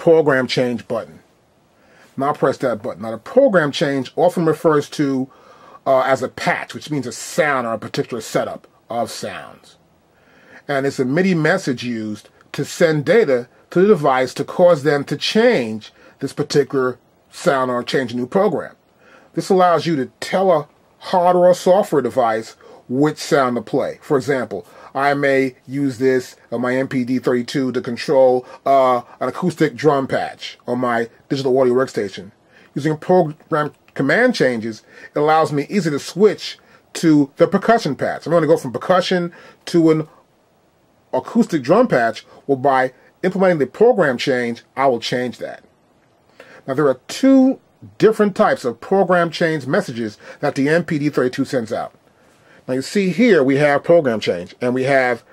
program change button. Now I'll press that button. Now the program change often refers to as a patch, which means a sound or a particular setup of sounds. And it's a MIDI message used to send data to the device to cause them to change this particular sound or change a new program. This allows you to tell a hardware or software device which sound to play. For example, I may use this on my MPD32 to control an acoustic drum patch on my digital audio workstation. Using program command changes, it allows me easily to switch to the percussion patch. I'm going to go from percussion to an acoustic drum patch. Well, by implementing the program change, I will change that. Now, there are two different types of program change messages that the MPD32 sends out. Now you see here we have program change and we have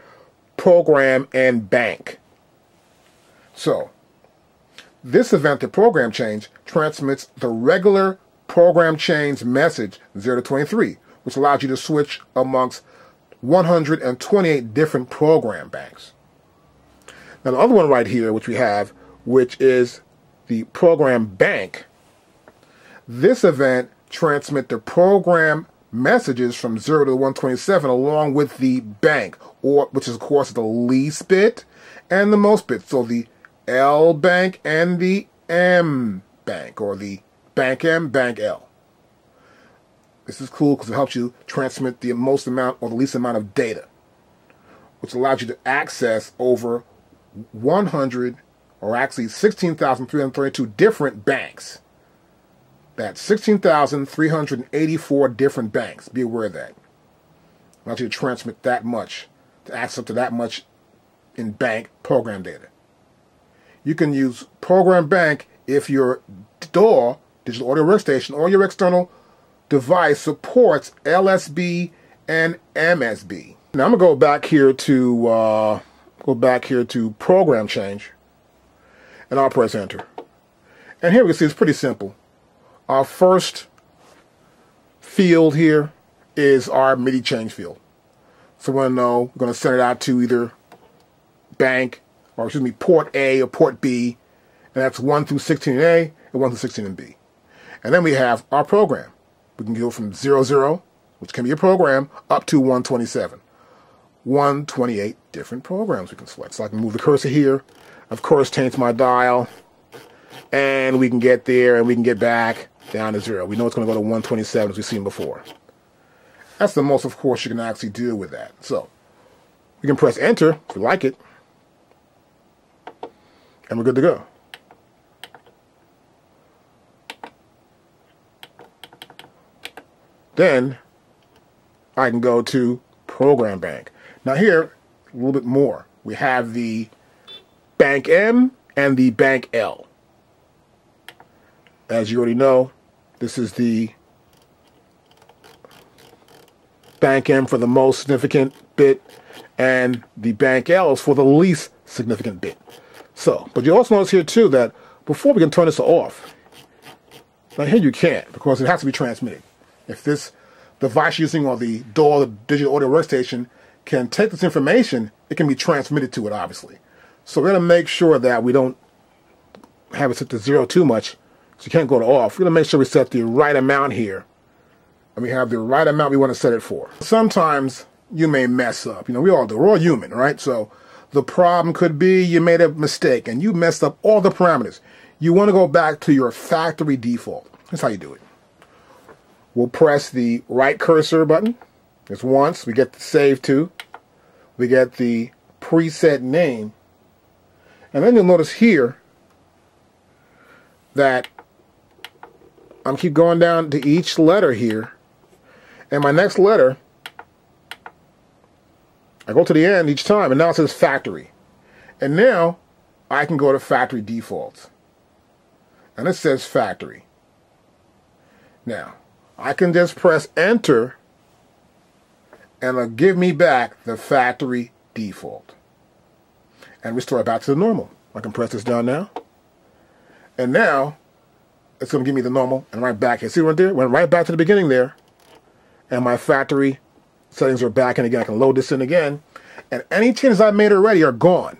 program and bank. So this event, the program change, transmits the regular program change message 0 to 23, which allows you to switch amongst 128 different program banks. Now the other one right here, which we have, which is the program bank, this event transmits the program messages from 0 to 127 along with the bank, or which is of course the least bit and the most bit. So the L bank and the M bank, or the bank M, bank L. This is cool because it helps you transmit the most amount or the least amount of data, which allows you to access over 100, or actually 16,332 different banks. That's 16,384 different banks. Be aware of that. Allows you to transmit that much, to access up to that much in bank program data. You can use program bank if your DAW, digital audio workstation, or your external device supports LSB and MSB. Now I'm gonna go back here to program change, and I'll press enter. And here we can see it's pretty simple. Our first field here is our MIDI change field. So we're going to send it out to either bank, or excuse me, port A or port B, and that's 1 through 16 in A and 1 through 16 in B. And then we have our program. We can go from 00, which can be a program, up to 127. 128 different programs we can select. So I can move the cursor here, of course change my dial, and we can get there and we can get back down to 0. We know it's going to go to 127 as we've seen before. That's the most, of course, you can actually do with that. So we can press enter if we like it, and we're good to go. Then I can go to program bank. Now here, a little bit more. We have the bank M and the bank L. As you already know, this is the bank M for the most significant bit, and the bank L is for the least significant bit. So, but you also notice here too that before we can turn this off, now here you can't, because it has to be transmitted. If this device using, or the DAW, the digital audio workstation, can take this information, it can be transmitted to it, obviously. So we're going to make sure that we don't have it set to 0 too much, so you can't go to off. We're going to make sure we set the right amount here, and we have the right amount we want to set it for. Sometimes you may mess up. You know, we all do. We're all human, right? So the problem could be you made a mistake and you messed up all the parameters. You want to go back to your factory default. That's how you do it. We'll press the right cursor button. Just once. We get the save to. We get the preset name. And then you'll notice here that I'm keep going down to each letter here. And my next letter, I go to the end each time, and now it says factory. And now I can go to factory defaults. And it says factory. Now, I can just press enter, and it'll give me back the factory default. And restore it back to the normal. I can press this down now. And now, it's going to give me the normal, and right back here. See right there? Went right back to the beginning there. And my factory settings are back, and again, I can load this in again. And any changes I made already are gone.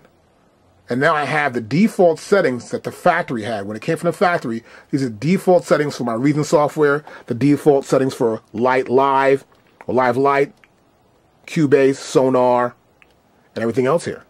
And now I have the default settings that the factory had. When it came from the factory, these are default settings for my Reason software, the default settings for Light Live, or Live Light, Cubase, Sonar, and everything else here.